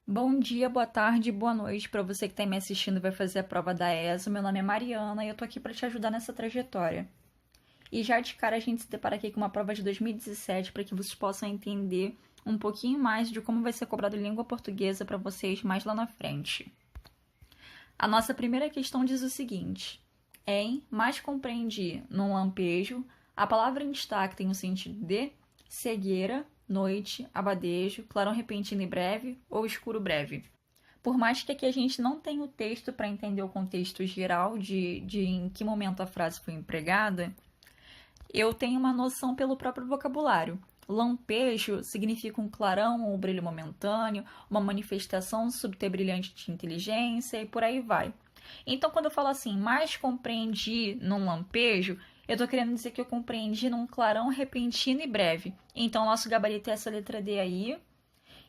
Bom dia, boa tarde, boa noite para você que está me assistindo e vai fazer a prova da ESA. Meu nome é Mariana e eu tô aqui para te ajudar nessa trajetória. E já de cara a gente se depara aqui com uma prova de 2017 para que vocês possam entender um pouquinho mais de como vai ser cobrado língua portuguesa para vocês mais lá na frente. A nossa primeira questão diz o seguinte: mais compreendi num lampejo, a palavra em destaque tem o sentido de cegueira, noite, abadejo, clarão repentino e breve ou escuro breve. Por mais que aqui a gente não tenha o texto para entender o contexto geral de em que momento a frase foi empregada, eu tenho uma noção pelo próprio vocabulário. Lampejo significa um clarão ou brilho momentâneo, uma manifestação subterbrilhante de inteligência e por aí vai. Então, quando eu falo assim, mais compreendi num lampejo, eu estou querendo dizer que eu compreendi num clarão repentino e breve. Então, nosso gabarito é essa letra D aí.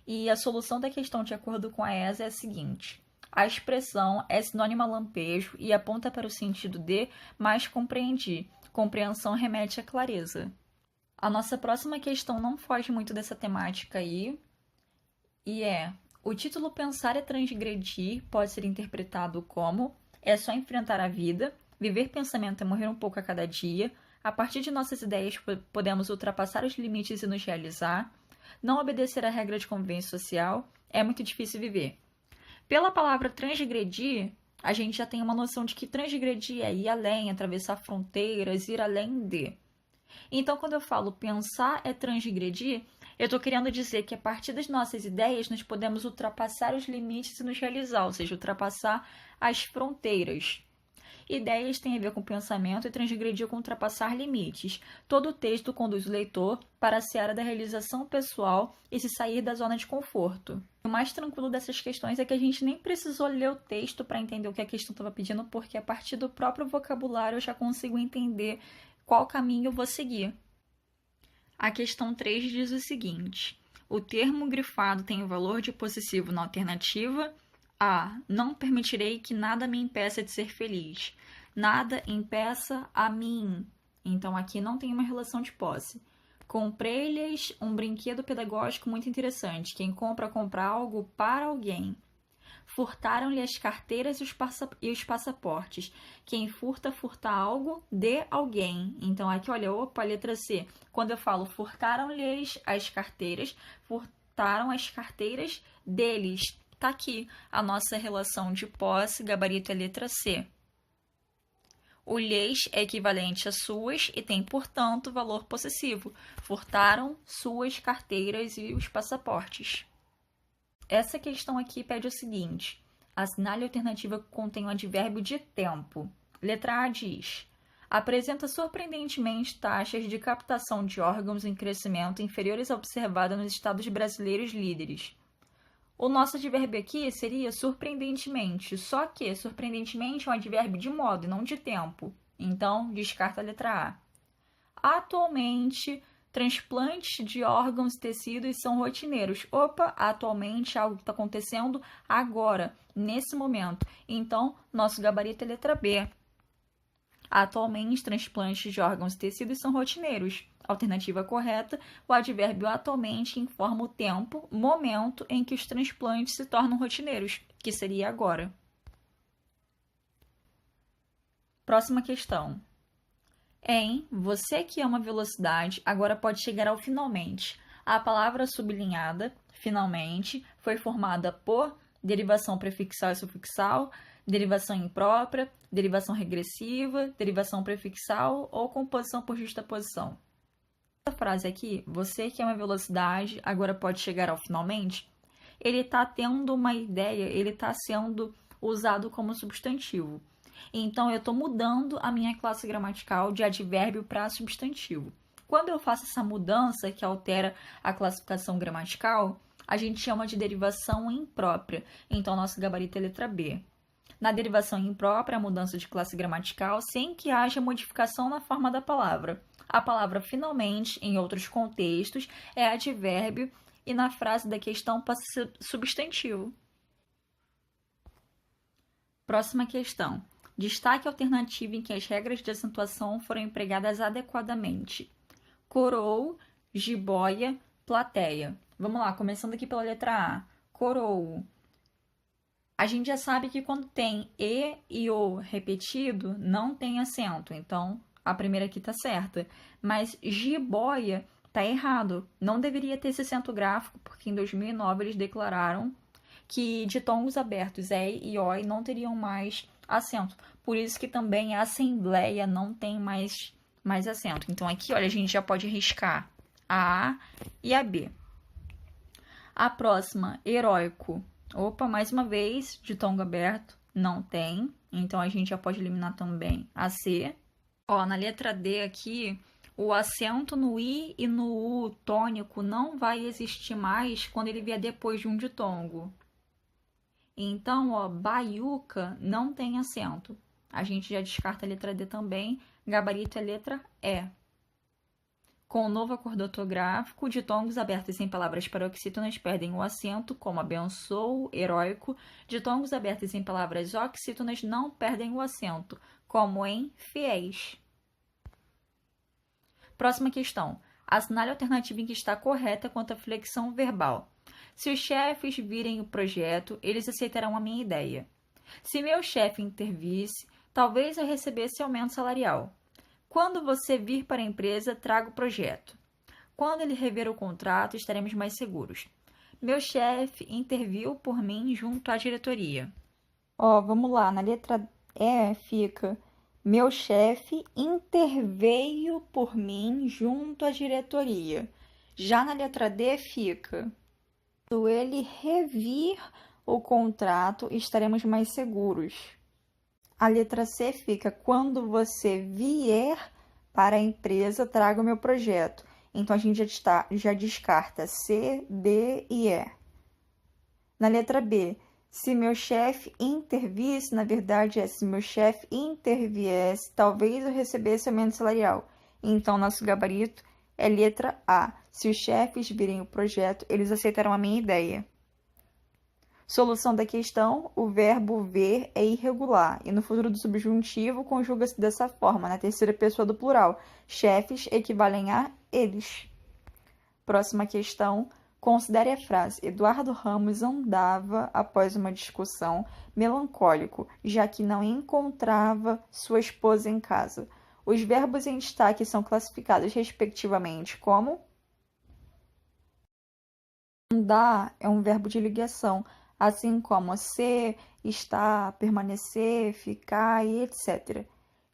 E a solução da questão, de acordo com a ESA, é a seguinte: a expressão é sinônima a lampejo e aponta para o sentido de mais compreendi. Compreensão remete à clareza. A nossa próxima questão não foge muito dessa temática aí. E o título Pensar é transgredir pode ser interpretado como: é só enfrentar a vida, viver pensamento é morrer um pouco a cada dia, a partir de nossas ideias podemos ultrapassar os limites e nos realizar, não obedecer à regra de convivência social, é muito difícil viver. Pela palavra transgredir, a gente já tem uma noção de que transgredir é ir além, atravessar fronteiras, ir além de. Então, quando eu falo pensar é transgredir, eu estou querendo dizer que a partir das nossas ideias nós podemos ultrapassar os limites e nos realizar, ou seja, ultrapassar as fronteiras. Ideias têm a ver com pensamento e transgredir com ultrapassar limites. Todo o texto conduz o leitor para a seara da realização pessoal e se sair da zona de conforto. O mais tranquilo dessas questões é que a gente nem precisou ler o texto para entender o que a questão estava pedindo, porque a partir do próprio vocabulário eu já consigo entender qual caminho eu vou seguir. A questão 3 diz o seguinte: o termo grifado tem o valor de possessivo na alternativa A. Não permitirei que nada me impeça de ser feliz. Nada impeça a mim. Então, aqui não tem uma relação de posse. Comprei-lhes um brinquedo pedagógico muito interessante. Quem compra, compra algo para alguém. Furtaram-lhe as carteiras e os passaportes. Quem furta, furta algo de alguém. Então, aqui, olha, opa, letra C. Quando eu falo furtaram-lhes as carteiras, furtaram as carteiras deles. Tá aqui a nossa relação de posse, gabarito é letra C. O lhes é equivalente a suas e tem, portanto, valor possessivo. Furtaram suas carteiras e os passaportes. Essa questão aqui pede o seguinte: assinale a alternativa que contém o advérbio de tempo. Letra A diz: apresenta surpreendentemente taxas de captação de órgãos em crescimento inferiores à observada nos estados brasileiros líderes. O nosso advérbio aqui seria surpreendentemente, só que surpreendentemente é um advérbio de modo e não de tempo. Então, descarta a letra A. Atualmente, transplantes de órgãos e tecidos são rotineiros. Opa, atualmente algo que está acontecendo agora, nesse momento. Então, nosso gabarito é letra B. Atualmente, transplantes de órgãos e tecidos são rotineiros. Alternativa correta, o advérbio atualmente informa o tempo, momento em que os transplantes se tornam rotineiros, que seria agora. Próxima questão. Você que ama velocidade, agora pode chegar ao finalmente. A palavra sublinhada, finalmente, foi formada por derivação prefixal e sufixal, derivação imprópria, derivação regressiva, derivação prefixal ou composição por justaposição. Essa frase aqui, você que ama velocidade, agora pode chegar ao finalmente, ele está tendo uma ideia, ele está sendo usado como substantivo. Então, eu estou mudando a minha classe gramatical de advérbio para substantivo. Quando eu faço essa mudança que altera a classificação gramatical, a gente chama de derivação imprópria. Então, nosso gabarito é letra B. Na derivação imprópria, a mudança de classe gramatical sem que haja modificação na forma da palavra. A palavra finalmente, em outros contextos, é advérbio e na frase da questão passa a ser substantivo. Próxima questão. Destaque a alternativa em que as regras de acentuação foram empregadas adequadamente. Coroou, jiboia, plateia. Vamos lá, começando aqui pela letra A. coroou. A gente já sabe que quando tem e o repetido, não tem acento. Então, a primeira aqui tá certa. Mas jiboia tá errado. Não deveria ter esse acento gráfico, porque em 2009 eles declararam que ditongos abertos e oi não teriam mais acento. Por isso que também a assembleia não tem mais acento. Então, aqui, olha, a gente já pode riscar a A e a B. A próxima, heróico. Opa, mais uma vez, ditongo aberto, não tem. Então, a gente já pode eliminar também a C. Ó, na letra D aqui, o acento no I e no U tônico não vai existir mais quando ele vier depois de um ditongo. Então, ó, baiuca não tem acento. A gente já descarta a letra D também. Gabarito é letra E. Com o novo acordo ortográfico, ditongos abertos em palavras paroxítonas perdem o acento, como abençoo, heróico. Ditongos abertos em palavras oxítonas não perdem o acento, como em fiéis. Próxima questão. Assinale a alternativa em que está correta quanto à flexão verbal. Se os chefes virem o projeto, eles aceitarão a minha ideia. Se meu chefe intervisse, talvez eu recebesse aumento salarial. Quando você vir para a empresa, traga o projeto. Quando ele rever o contrato, estaremos mais seguros. Meu chefe interviu por mim junto à diretoria. Ó, vamos lá. Na letra E fica: meu chefe interveio por mim junto à diretoria. Já na letra D fica: quando ele revir o contrato, estaremos mais seguros. A letra C fica: quando você vier para a empresa, traga o meu projeto. Então, a gente já descarta C, D e E. Na letra B, se meu chefe intervisse, na verdade se meu chefe interviesse, talvez eu recebesse aumento salarial. Então, nosso gabarito é letra A. Se os chefes virem o projeto, eles aceitarão a minha ideia. Solução da questão: o verbo ver é irregular e no futuro do subjuntivo conjuga-se dessa forma, na terceira pessoa do plural. Chefes equivalem a eles. Próxima questão: considere a frase: Eduardo Ramos andava, após uma discussão, melancólico, já que não encontrava sua esposa em casa. Os verbos em destaque são classificados respectivamente como: andar é um verbo de ligação, assim como ser, estar, permanecer, ficar e etc.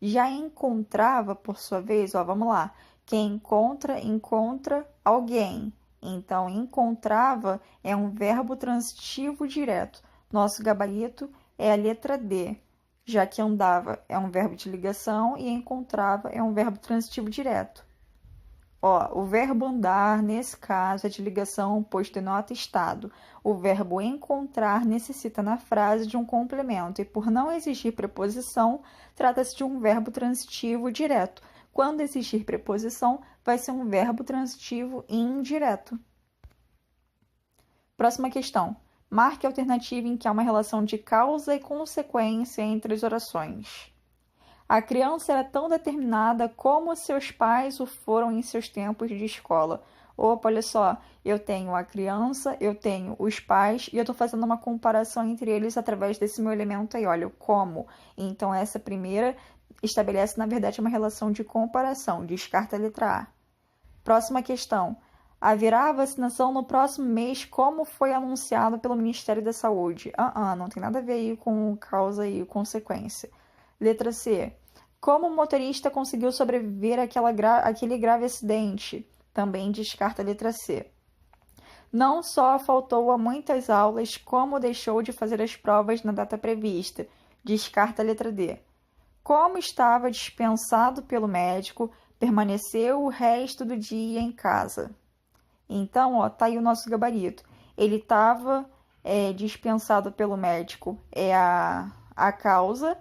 Já encontrava, por sua vez, ó, vamos lá. Quem encontra alguém. Então, encontrava é um verbo transitivo direto. Nosso gabarito é a letra D, já que andava é um verbo de ligação e encontrava é um verbo transitivo direto. Ó, o verbo andar, nesse caso, é de ligação, pois denota estado. O verbo encontrar necessita na frase de um complemento e, por não exigir preposição, trata-se de um verbo transitivo direto. Quando existir preposição, vai ser um verbo transitivo indireto. Próxima questão. Marque a alternativa em que há uma relação de causa e consequência entre as orações. A criança era tão determinada como seus pais o foram em seus tempos de escola. Opa, olha só, eu tenho a criança, eu tenho os pais e eu estou fazendo uma comparação entre eles através desse meu elemento aí, olha, o como. Então, essa primeira estabelece, na verdade, uma relação de comparação. Descarta a letra A. Próxima questão. Haverá vacinação no próximo mês, como foi anunciado pelo Ministério da Saúde? Não tem nada a ver aí com causa e consequência. Letra C. Como o motorista conseguiu sobreviver àquele grave acidente? Também descarta a letra C. Não só faltou a muitas aulas, como deixou de fazer as provas na data prevista. Descarta a letra D. Como estava dispensado pelo médico, permaneceu o resto do dia em casa. Então, ó, tá aí o nosso gabarito. Ele estava dispensado pelo médico, é a causa.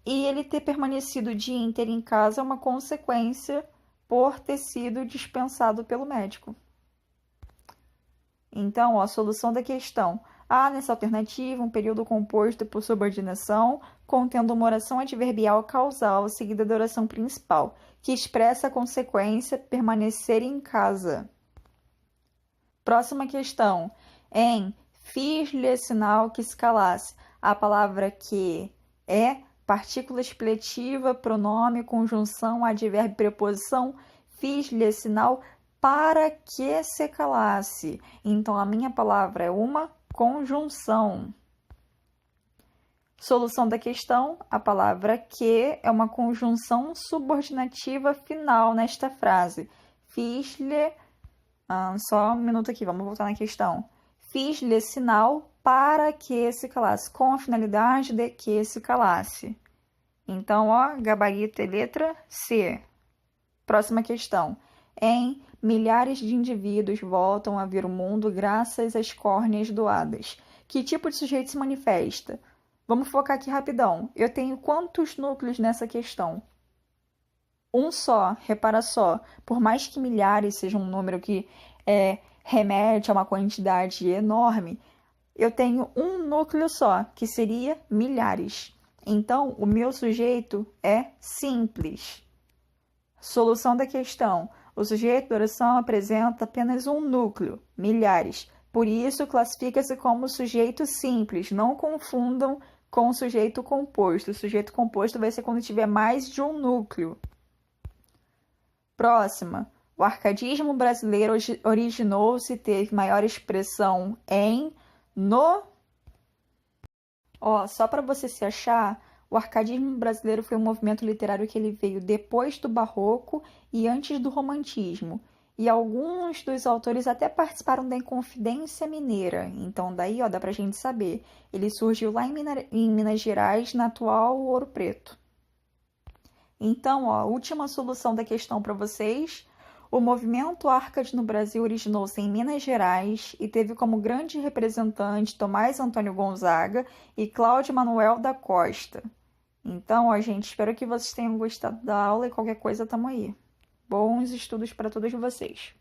E ele ter permanecido o dia inteiro em casa é uma consequência por ter sido dispensado pelo médico. Então, ó, a solução da questão. Há nessa alternativa um período composto por subordinação, contendo uma oração adverbial causal seguida da oração principal, que expressa a consequência permanecer em casa. Próxima questão. Em fiz-lhe sinal que se calasse. A palavra que é partícula expletiva, pronome, conjunção, advérbio, preposição. Fiz-lhe sinal para que se calasse. Então, a minha palavra é uma conjunção. Solução da questão, a palavra que é uma conjunção subordinativa final nesta frase. Fiz-lhe... só um minuto aqui, vamos voltar na questão. Fiz-lhe sinal para que se calasse, com a finalidade de que se calasse. Então, gabarito é letra C. Próxima questão. Em milhares de indivíduos voltam a ver o mundo graças às córneas doadas. Que tipo de sujeito se manifesta? Vamos focar aqui rapidão. Eu tenho quantos núcleos nessa questão? Um só, repara só. Por mais que milhares seja um número que remete a uma quantidade enorme, eu tenho um núcleo só, que seria milhares. Então, o meu sujeito é simples. Solução da questão. O sujeito da oração apresenta apenas um núcleo, milhares. Por isso, classifica-se como sujeito simples. Não confundam com o sujeito composto. O sujeito composto vai ser quando tiver mais de um núcleo. Próxima. O arcadismo brasileiro originou-se e teve maior expressão no... só para você se achar, o arcadismo brasileiro foi um movimento literário que ele veio depois do Barroco e antes do Romantismo. E alguns dos autores até participaram da Inconfidência Mineira. Então, daí, dá pra gente saber. Ele surgiu lá em Minas Gerais, na atual Ouro Preto. Então, última solução da questão para vocês. O movimento Arcade no Brasil originou-se em Minas Gerais e teve como grande representante Tomás Antônio Gonzaga e Cláudio Manuel da Costa. Então, gente, espero que vocês tenham gostado da aula e qualquer coisa, tamo aí. Bons estudos para todos vocês.